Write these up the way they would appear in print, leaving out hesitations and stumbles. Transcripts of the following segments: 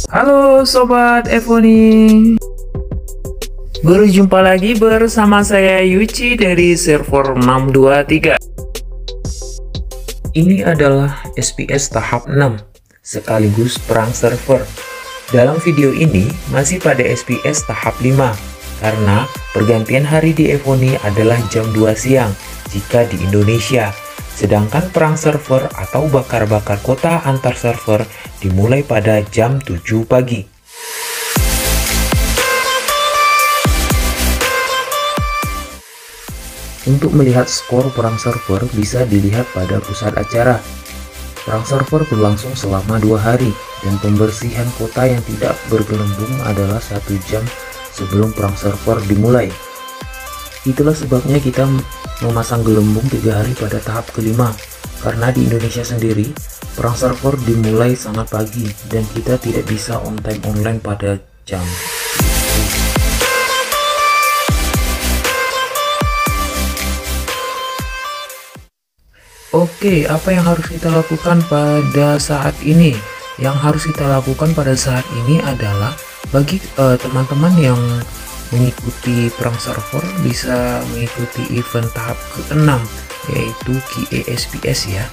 Halo Sobat Evoni, berjumpa lagi bersama saya Yuci dari server 623. Ini adalah SPS tahap 6 sekaligus perang server. Dalam video ini masih pada SPS tahap 5 karena pergantian hari di Evoni adalah jam 2 siang jika di Indonesia. Sedangkan perang server atau bakar-bakar kota antar server dimulai pada jam 7 pagi. Untuk melihat skor perang server bisa dilihat pada pusat acara. Perang server berlangsung selama 2 hari dan pembersihan kota yang tidak bergelembung adalah 1 jam sebelum perang server dimulai. Itulah sebabnya kita memasang gelembung 3 hari pada tahap kelima, karena di Indonesia sendiri perang server dimulai sangat pagi dan kita tidak bisa on time online pada jam itu. Oke, apa yang harus kita lakukan pada saat ini? Yang harus kita lakukan pada saat ini adalah bagi teman-teman yang mengikuti perang server bisa mengikuti event tahap ke-6 yaitu QA SPS ya,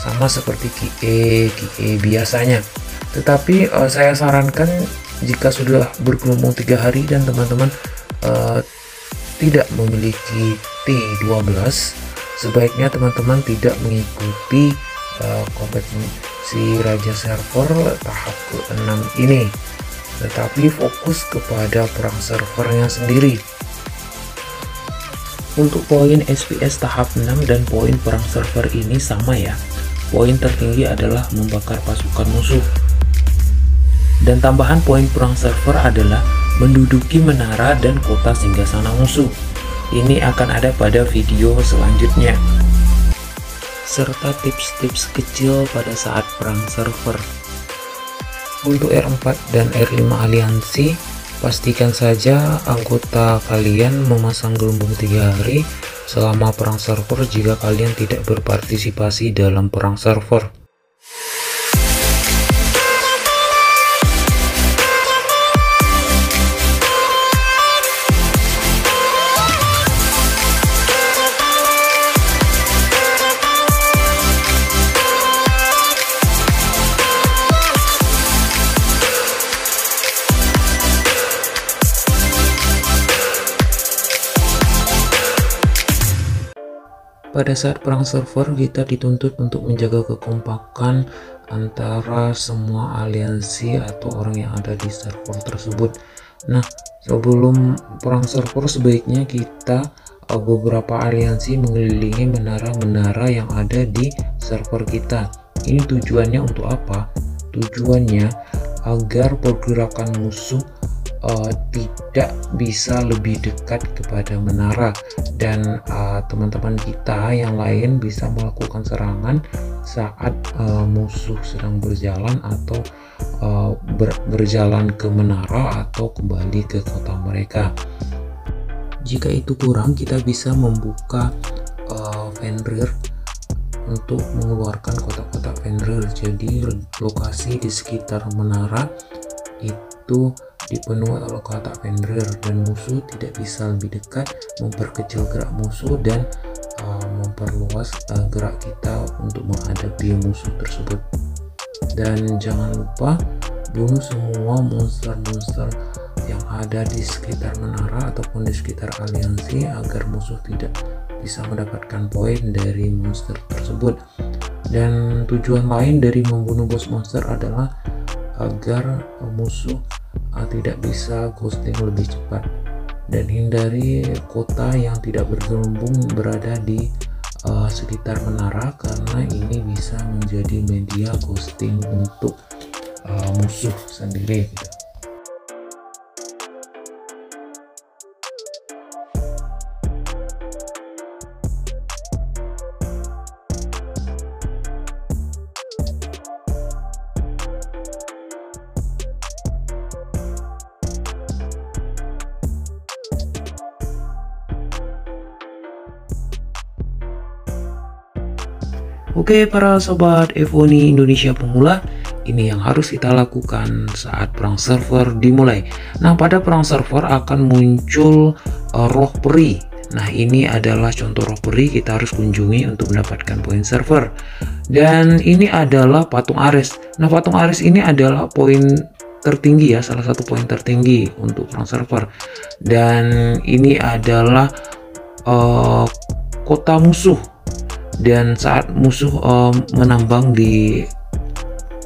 sama seperti QA biasanya. Tetapi saya sarankan jika sudah bergelembung 3 hari dan teman-teman tidak memiliki T12, sebaiknya teman-teman tidak mengikuti kompetisi Raja Server tahap ke-6 ini, tetapi fokus kepada perang servernya sendiri. Untuk poin SPS tahap 6 dan poin perang server ini sama ya. Poin tertinggi adalah membakar pasukan musuh. Dan tambahan poin perang server adalah menduduki menara dan kota singgasana musuh. Ini akan ada pada video selanjutnya. Serta tips-tips kecil pada saat perang server. Untuk R4 dan R5 aliansi, pastikan saja anggota kalian memasang gelembung 3 hari selama perang server jika kalian tidak berpartisipasi dalam perang server. Pada saat perang server kita dituntut untuk menjaga kekompakan antara semua aliansi atau orang yang ada di server tersebut. Nah, sebelum perang server sebaiknya kita beberapa aliansi mengelilingi menara-menara yang ada di server kita. Ini tujuannya untuk apa? Tujuannya agar pergerakan musuh tidak bisa lebih dekat kepada menara dan teman-teman kita yang lain bisa melakukan serangan saat musuh sedang berjalan atau berjalan ke menara atau kembali ke kota mereka. Jika itu kurang, kita bisa membuka Fenrir untuk mengeluarkan kotak-kotak Fenrir. Jadi lokasi di sekitar menara itu dipenuhi oleh kotak Fenrir dan musuh tidak bisa lebih dekat, memperkecil gerak musuh dan memperluas gerak kita untuk menghadapi musuh tersebut. Dan jangan lupa bunuh semua monster-monster yang ada di sekitar menara ataupun di sekitar aliansi agar musuh tidak bisa mendapatkan poin dari monster tersebut. Dan tujuan lain dari membunuh boss monster adalah agar musuh tidak bisa ghosting lebih cepat dan hindari kota yang tidak bergelembung berada di sekitar menara karena ini bisa menjadi media ghosting untuk musuh sendiri gitu. Oke para sobat Evoni Indonesia pemula, Ini yang harus kita lakukan saat perang server dimulai. Nah, pada perang server akan muncul roh peri. Nah, ini adalah contoh roh peri, kita harus kunjungi untuk mendapatkan poin server. Dan ini adalah patung Ares. Nah, patung Ares ini adalah poin tertinggi ya, salah satu poin tertinggi untuk perang server. Dan ini adalah kota musuh. Dan saat musuh menambang di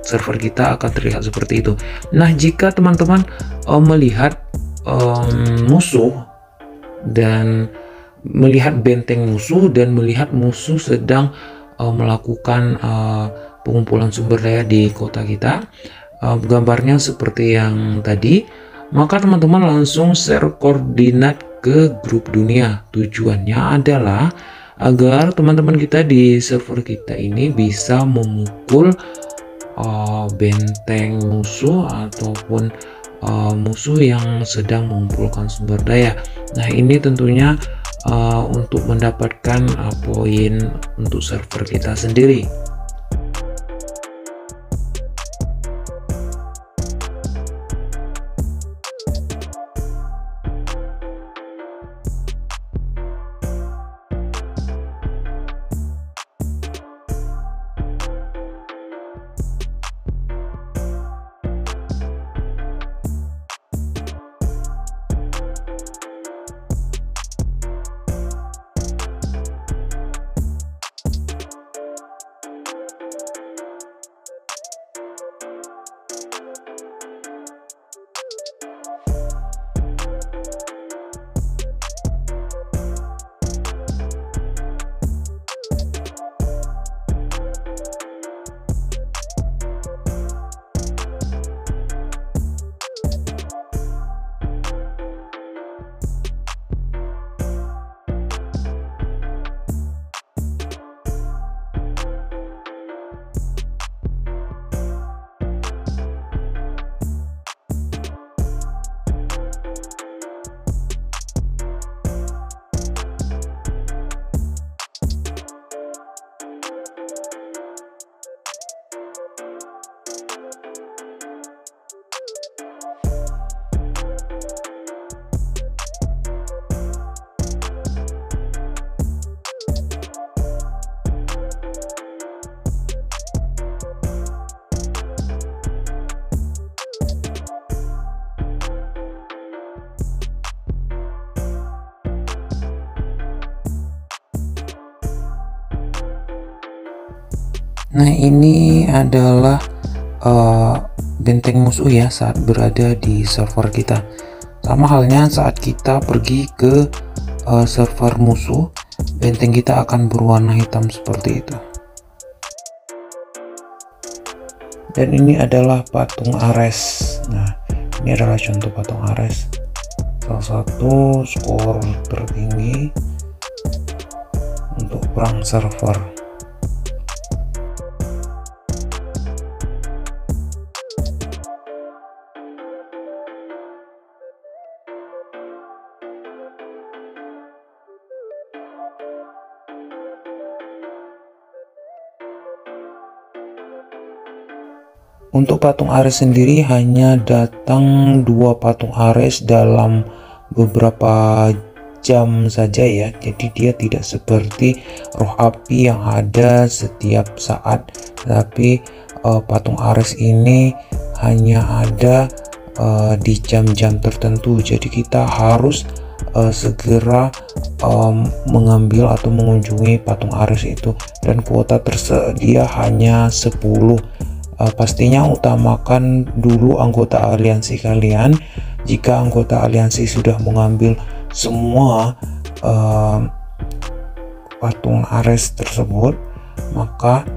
server kita akan terlihat seperti itu. Nah, jika teman-teman melihat musuh dan melihat benteng musuh dan melihat musuh sedang melakukan pengumpulan sumber daya di kota kita, gambarnya seperti yang tadi, maka teman-teman langsung share koordinat ke grup dunia. Tujuannya adalah agar teman-teman kita di server kita ini bisa memukul benteng musuh ataupun musuh yang sedang mengumpulkan sumber daya. Nah, ini tentunya untuk mendapatkan poin untuk server kita sendiri. Nah, ini adalah benteng musuh ya saat berada di server kita. Sama halnya saat kita pergi ke server musuh, benteng kita akan berwarna hitam seperti itu. Dan ini adalah patung Ares. Nah, ini adalah contoh patung Ares, salah satu skor tertinggi untuk perang server. Untuk patung Ares sendiri hanya datang 2 patung Ares dalam beberapa jam saja ya, jadi dia tidak seperti roh api yang ada setiap saat, tapi patung Ares ini hanya ada di jam-jam tertentu, jadi kita harus segera mengambil atau mengunjungi patung Ares itu, dan kuota tersedia hanya 10. Pastinya utamakan dulu anggota aliansi kalian. Jika anggota aliansi sudah mengambil semua patung Ares tersebut, maka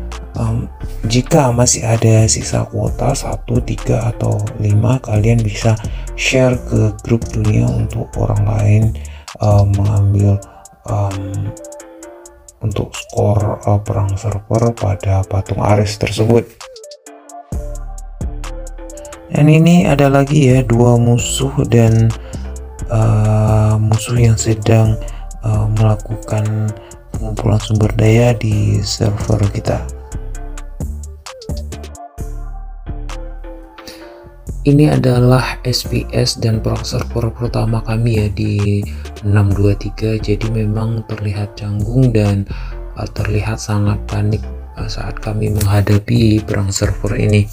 jika masih ada sisa kuota 1, 3, atau 5, kalian bisa share ke grup dunia untuk orang lain mengambil untuk skor perang server pada patung Ares tersebut. Dan ini ada lagi ya 2 musuh dan musuh yang sedang melakukan pengumpulan sumber daya di server kita. ini adalah SPS dan perang server pertama kami ya di 623, jadi memang terlihat canggung dan terlihat sangat panik saat kami menghadapi perang server ini.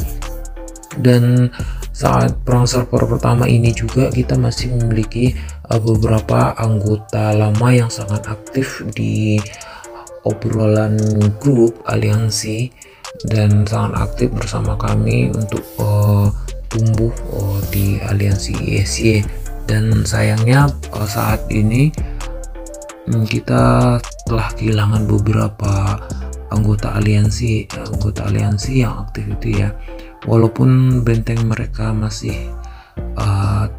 Dan saat perang server pertama ini juga kita masih memiliki beberapa anggota lama yang sangat aktif di obrolan grup aliansi dan sangat aktif bersama kami untuk tumbuh di aliansi ISY. Dan sayangnya saat ini kita telah kehilangan beberapa anggota aliansi yang aktif itu ya. Walaupun benteng mereka masih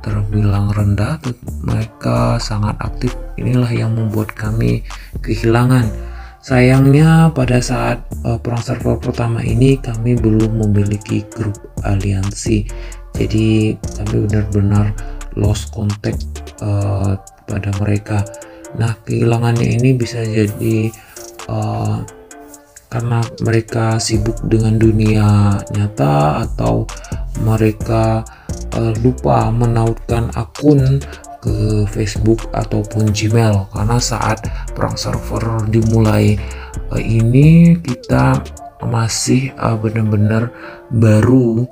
terbilang rendah, mereka sangat aktif. Inilah yang membuat kami kehilangan. Sayangnya pada saat perang server pertama ini kami belum memiliki grup aliansi, jadi kami benar-benar lost contact pada mereka. Nah, kehilangannya ini bisa jadi karena mereka sibuk dengan dunia nyata, atau mereka lupa menautkan akun ke Facebook ataupun Gmail, karena saat perang server dimulai ini kita masih benar-benar baru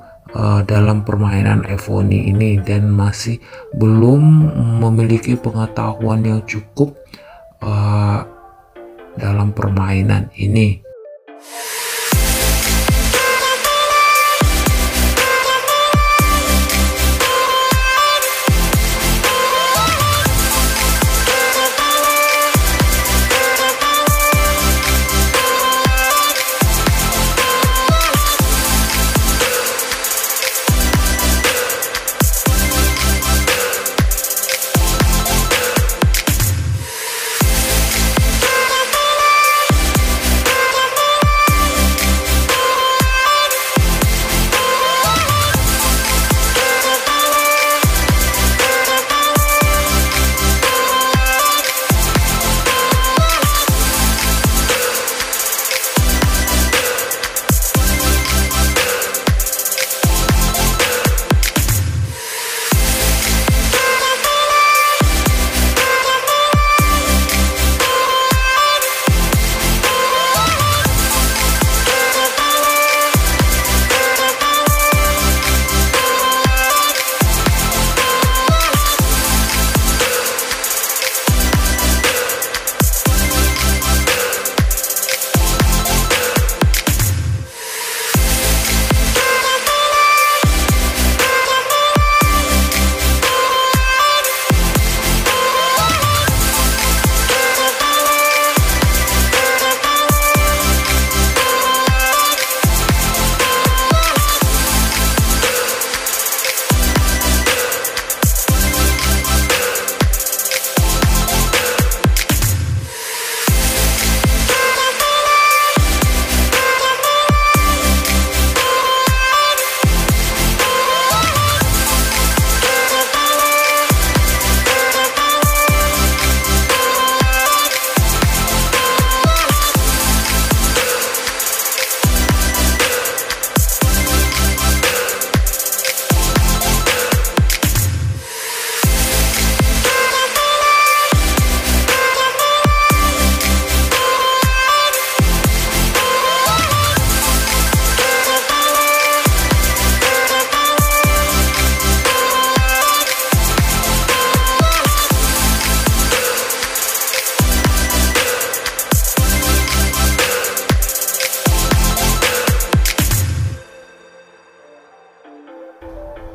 dalam permainan Evony ini dan masih belum memiliki pengetahuan yang cukup dalam permainan ini.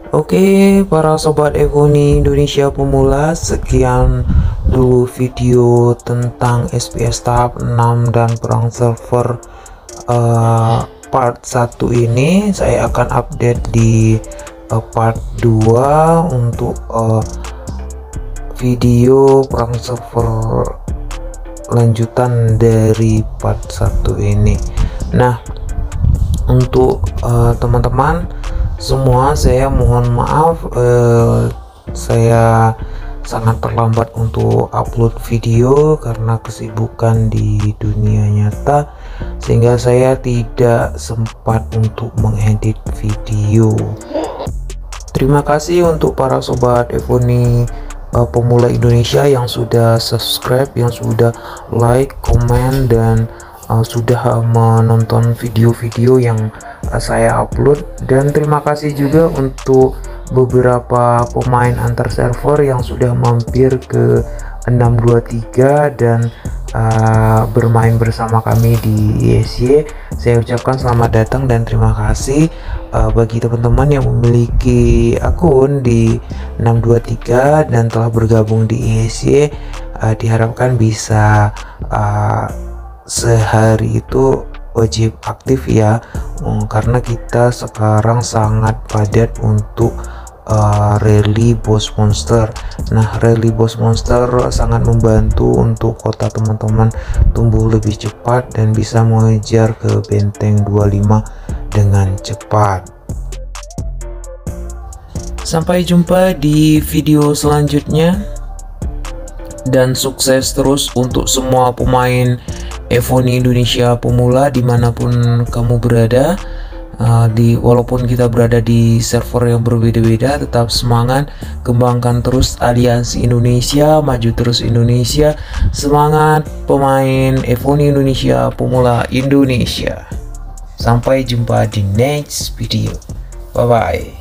Oke, para sobat Evony Indonesia pemula, sekian dulu video tentang SPS tahap 6 dan perang server part 1 ini. Saya akan update di part 2 untuk video perang server lanjutan dari part 1 ini. Nah, untuk teman-teman semua, saya mohon maaf saya sangat terlambat untuk upload video karena kesibukan di dunia nyata, sehingga saya tidak sempat untuk mengedit video. Terima kasih untuk para sobat Evoni pemula Indonesia yang sudah subscribe, yang sudah like, komen, dan sudah menonton video-video yang saya upload. Dan terima kasih juga untuk beberapa pemain antar server yang sudah mampir ke 623 dan bermain bersama kami di ISY. Saya ucapkan selamat datang dan terima kasih. Bagi teman-teman yang memiliki akun di 623 dan telah bergabung di ISY, diharapkan bisa sehari itu wajib aktif ya, karena kita sekarang sangat padat untuk rally boss monster. Nah, rally boss monster sangat membantu untuk kota teman-teman tumbuh lebih cepat dan bisa mengejar ke benteng 25 dengan cepat. Sampai jumpa di video selanjutnya dan sukses terus untuk semua pemain Evoni Indonesia pemula dimanapun kamu berada. Walaupun kita berada di server yang berbeda-beda, tetap semangat, kembangkan terus aliansi Indonesia, maju terus Indonesia, semangat pemain Evoni Indonesia pemula Indonesia. Sampai jumpa di next video, bye bye.